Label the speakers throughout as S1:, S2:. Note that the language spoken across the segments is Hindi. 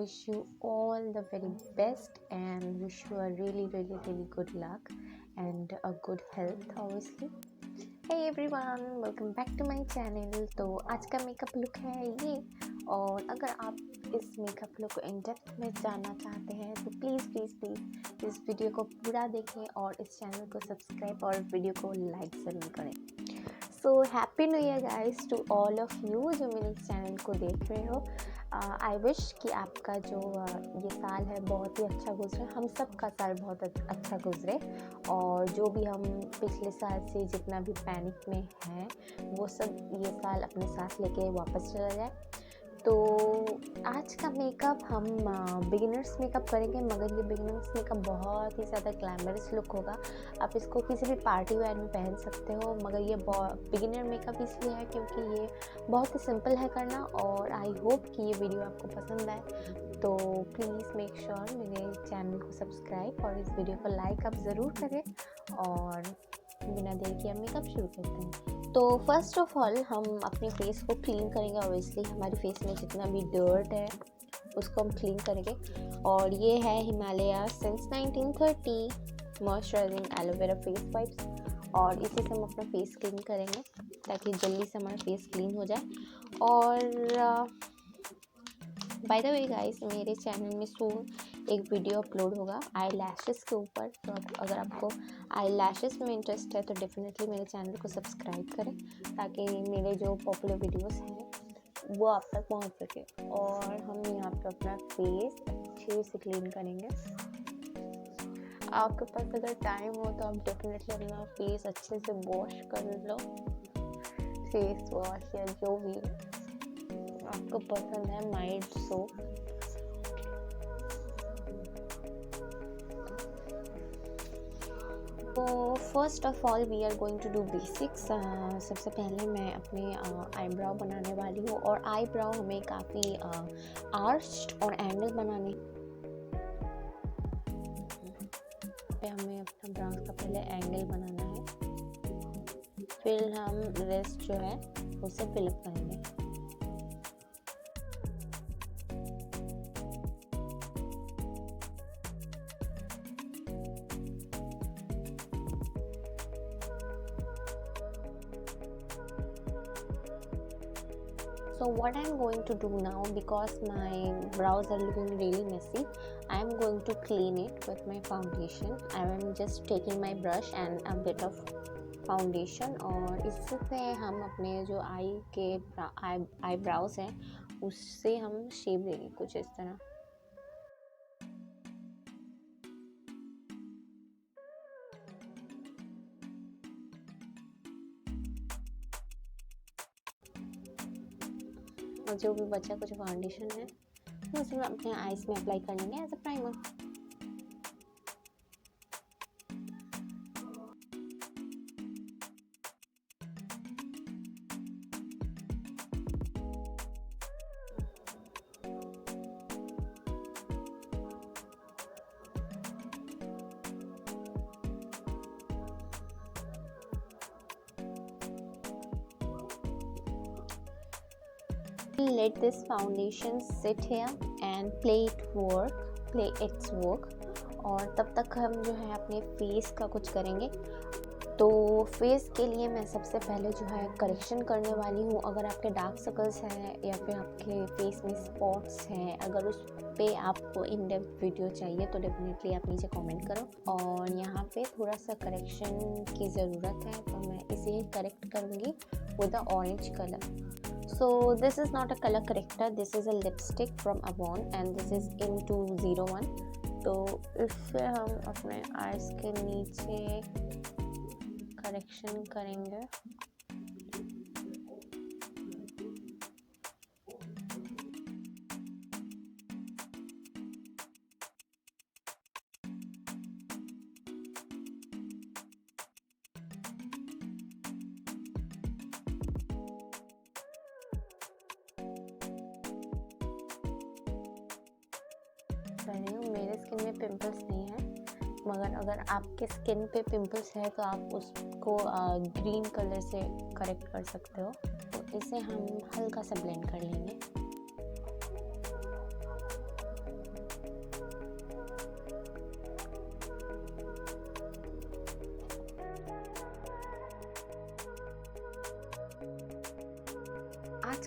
S1: wish you all the very best and wish you a really good luck and a good health obviously. Hey everyone, welcome back to my channel। तो आज का मेकअप लुक है ये, और अगर आप इस मेकअप लुक को इन डेप्थ में जानना चाहते हैं तो प्लीज़ इस वीडियो को पूरा देखें और इस चैनल को सब्सक्राइब और वीडियो को लाइक ज़रूर करें। So happy new year guys to all of you जो मेरे चैनल को देख रहे हो। आई विश कि आपका जो ये साल है बहुत ही अच्छा गुजरे, हम सब का साल बहुत अच्छा गुजरे, और जो भी हम पिछले साल से जितना भी पैनिक में हैं वो सब ये साल अपने साथ लेके वापस चला जाए। तो आज का मेकअप हम बिगिनर्स मेकअप करेंगे, मगर ये बिगिनर्स मेकअप बहुत ही ज़्यादा ग्लैमरस लुक होगा। आप इसको किसी भी पार्टी वेयर में पहन सकते हो, मगर ये बिगिनर मेकअप इसलिए है क्योंकि ये बहुत ही सिंपल है करना, और आई होप कि ये वीडियो आपको पसंद आए। तो प्लीज़ मेक श्योर मेरे चैनल को सब्सक्राइब और इस वीडियो को लाइक आप ज़रूर करें, और बिना देर किए हम मेकअप शुरू करते हैं। तो फर्स्ट ऑफ ऑल हम अपने फेस को क्लीन करेंगे। ऑब्वियसली हमारे फेस में जितना भी डर्ट है उसको हम क्लीन करेंगे, और ये है Himalaya since 1930 moisturising aloe vera face wipes, और इसी से हम अपना फेस क्लीन करेंगे ताकि जल्दी से हमारा फेस क्लीन हो जाए। और बाय द वे गाइस, मेरे चैनल में सून एक वीडियो अपलोड होगा आई लैशेस के ऊपर, तो अगर आपको आई लैशेस में इंटरेस्ट है तो डेफिनेटली मेरे चैनल को सब्सक्राइब करें ताकि मेरे जो पॉपुलर वीडियोस हैं वो आप तक पहुंच सके। और हम यहाँ पे अपना फेस अच्छे से क्लीन करेंगे। आपके पास अगर टाइम हो तो आप डेफिनेटली अपना फेस अच्छे से वॉश कर लो, फेस वॉश या जो भी आपको पसंद है, माइल्ड सोप। तो first of all we are going to do basics. सबसे पहले मैं अपने आईब्राउ बनाने वाली हूँ, और आईब्राउ हमें काफ़ी आर्च्ड और एंगल बनाने पे हमें अपना ब्राउज का पहले एंगल बनाना है, फिर हम रेस्ट जो है उसे फिलअप करेंगे। So what I'm going to do now, because my brows are looking really messy, I am going to clean it with my foundation. I am just taking my brush and a bit of foundation, और इससे हम अपने जो आईब्राउज हैं उससे हम शेप देंगे कुछ इस तरह। और जो भी बचा कुछ फाउंडेशन है वो उसे अपने आईज में अप्लाई कर लेंगे as a primer. Let this foundation sit here and play its work। और तब तक हम जो है अपने फेस का कुछ करेंगे। तो फेस के लिए मैं सबसे पहले जो है करेक्शन करने वाली हूँ। अगर आपके डार्क सर्कल्स हैं या फिर आपके फेस में स्पॉट्स हैं, अगर उस पे आपको इन डेप्थ वीडियो चाहिए तो डेफिनेटली आप नीचे कमेंट करो। और यहाँ पे थोड़ा सा करेक्शन की ज़रूरत है, तो मैं इसे करेक्ट करूँगी with the orange colour. So this is not a color corrector, this is a lipstick from avon and this is in 201। तो इससे हम अपने आईज के नीचे करेक्शन करेंगे। मेरे स्किन में पिंपल्स नहीं है, मगर अगर आपके स्किन पे पिंपल्स है तो आप उसको ग्रीन कलर से करेक्ट कर सकते हो। तो इसे हम हल्का सा ब्लेंड कर लेंगे।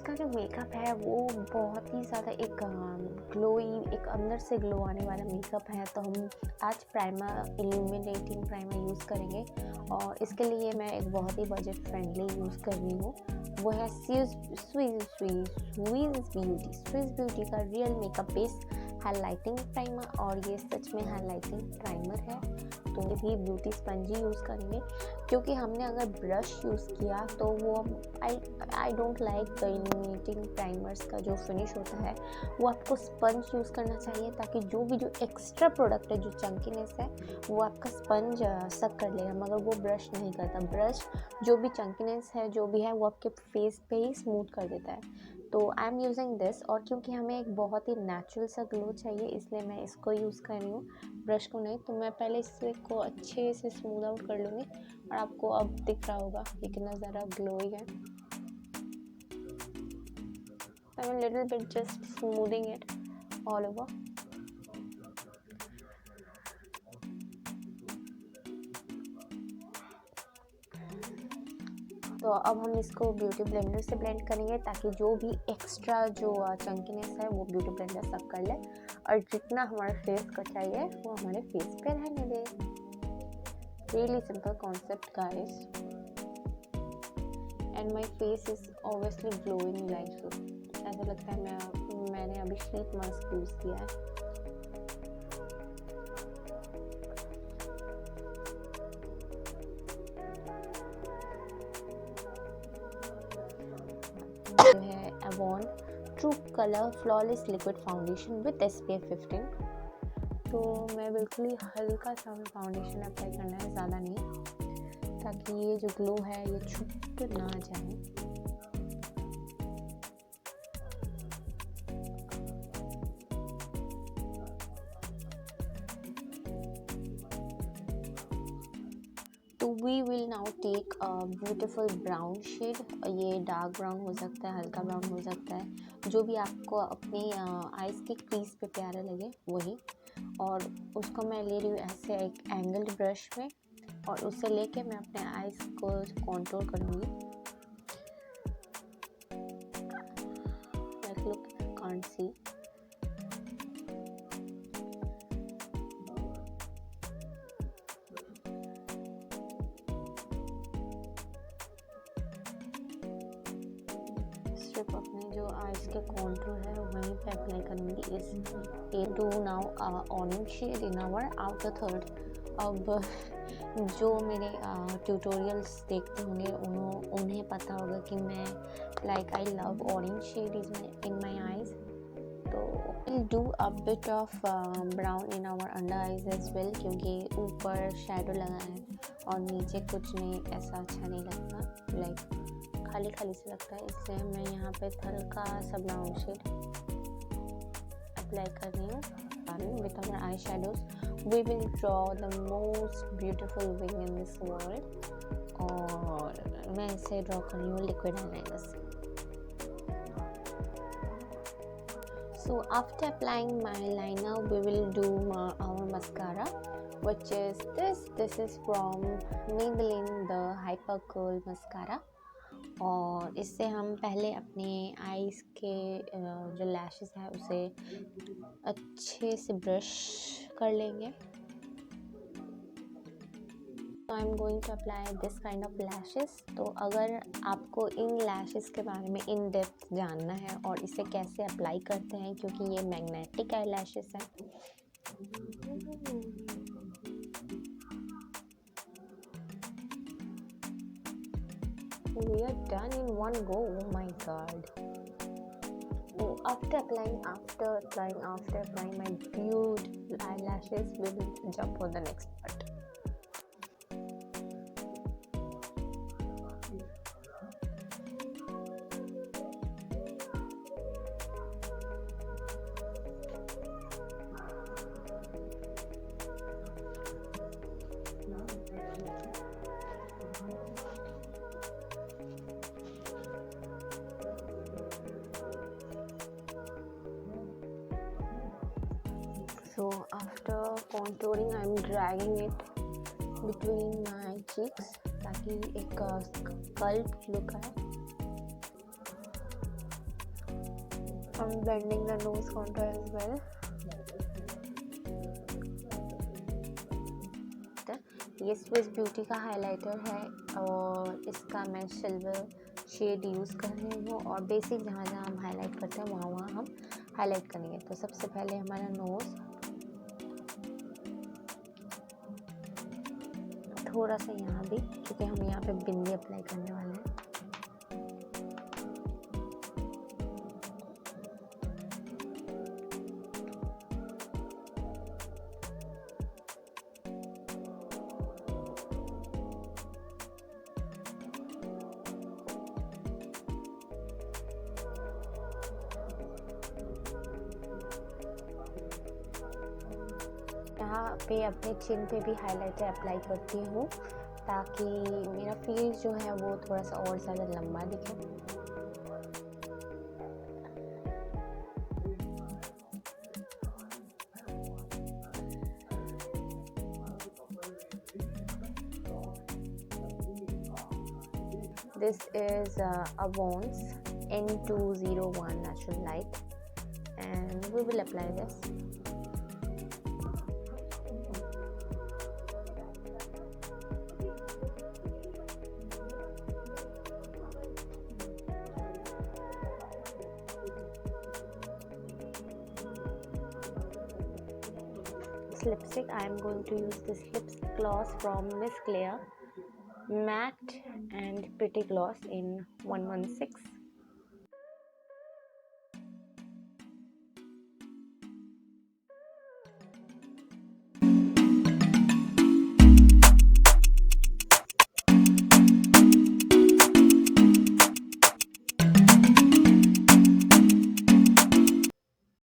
S1: का जो मेकअप है वो बहुत ही ज़्यादा एक ग्लोई, एक अंदर से ग्लो आने वाला मेकअप है। तो हम आज प्राइमर, इल्यूमिनेटिंग प्राइमर यूज़ करेंगे और इसके लिए मैं एक बहुत ही बजट फ्रेंडली यूज़ कर रही हूँ। वो है स्विस ब्यूटी का real makeup base highlighting primer, और ये सच में हाइलाइटिंग प्राइमर है। तो ये भी ब्यूटी स्पंज ही यूज़ करेंगे, क्योंकि हमने अगर ब्रश यूज़ किया तो वो I don't like the illuminating primers का जो फिनिश होता है, वो आपको स्पंज यूज़ करना चाहिए, ताकि जो एक्स्ट्रा प्रोडक्ट है, जो चंकीनेस है, वो आपका स्पंज सक कर लेगा, मगर वो ब्रश नहीं करता। ब्रश जो भी चंकीनेस है, जो भी है, वो आपके फेस पे ही स्मूथ कर देता है। तो आई एम यूजिंग दिस, और क्योंकि हमें एक बहुत ही नेचुरल सा ग्लो चाहिए, इसलिए मैं इसको यूज़ कर रही हूँ, ब्रश को नहीं। तो मैं पहले इसको अच्छे से स्मूथ आउट कर लूँगी, और आपको अब दिख रहा होगा ये कितना ज़्यादा ग्लोई है। I am little bit just smoothing it all over. तो अब हम इसको ब्यूटी ब्लेंडर से ब्लेंड करेंगे, ताकि जो भी एक्स्ट्रा जो चंकीनेस है वो ब्यूटी ब्लेंडर सब कर ले, और जितना हमारे फेस को चाहिए वो हमारे फेस पे रहने दे। Really simple concept guys, and my face is obviously glowing like this. ऐसा लगता है मैंने अभी शीट मास्क यूज़ किया है। है avon true colour flawless liquid foundation with SPF 15। तो मैं बिल्कुल ही हल्का सा फाउंडेशन अप्लाई करना है, ज़्यादा नहीं, ताकि ये जो ग्लो है ये छुप ना जाए। तो we will now take a beautiful brown shade. ये डार्क ब्राउन हो सकता है, हल्का ब्राउन हो सकता है, जो भी आपको अपनी आइज़ के क्रीज पे प्यारा लगे वही। और उसको मैं ले रही हूँ ऐसे एक एंगल्ड ब्रश में, और उससे लेके मैं अपने आइज़ को कंट्रोल करूँगी। Like look, can't see. सिर्फ अपने जो आइज़ के कॉन्टूर है वहीं पे अप्लाई करूँगी। इस do now orange shade in our outer third. अब जो मेरे ट्यूटोरियल्स देखते होंगे उन्हें पता होगा कि मैं like I love orange shade in my eyes. तो will do a bit of brown in our under eyes as well, क्योंकि ऊपर शेडो लगा है और नीचे कुछ नहीं, ऐसा अच्छा नहीं लगता, लाइक खाली खाली से लगता है। इसलिए मैं यहाँ पे हल्का सा ब्राउन शेड अप्लाई कर रही हूँ with our eye shadows. We will draw the most beautiful wing in this world, और मैं इसे ड्रॉ कर रही हूँ लिक्विड आईलाइनर से। So after applying my liner, we will do our mascara, which is this. This is from Maybelline, the Hyper Curl mascara. और इससे हम पहले अपने आईज़ के जो लैशेस है उसे अच्छे से ब्रश कर लेंगे। I am going to apply this kind of lashes. तो अगर आपको इन लैशेस के बारे में इन डेप्थ जानना है और इसे कैसे अप्लाई करते हैं, क्योंकि ये मैग्नेटिक आई लैशेस है, we are done in one go. Oh my god. Oh, after applying my beautiful eyelashes, we will jump on the next part. So after contouring, I am dragging it between my cheeks ताकि एक स्कल्प लुक आए। I'm blending the nose contour as well. ये स्विस ब्यूटी का हाइलाइटर है और इसका मैं सिल्वर शेड यूज़ कर रही हूँ और बेसिक जहाँ जहाँ हम हाईलाइट करते हैं वहाँ हम हाईलाइट करेंगे। तो सबसे पहले हमारा नोज़, थोड़ा सा यहाँ भी, क्योंकि हम यहाँ पे बिंदी अप्लाई करने वाले हैं। यहाँ पे अपने चिन पे भी हाइलाइटर अप्लाई करती हूँ ताकि मेरा फेस जो है वो थोड़ा सा और ज़्यादा लंबा दिखे। This is Avon's N201 Natural Light and we will apply this. Lipstick, I am going to use this lip gloss from Miss Claire, matte and pretty gloss in 116.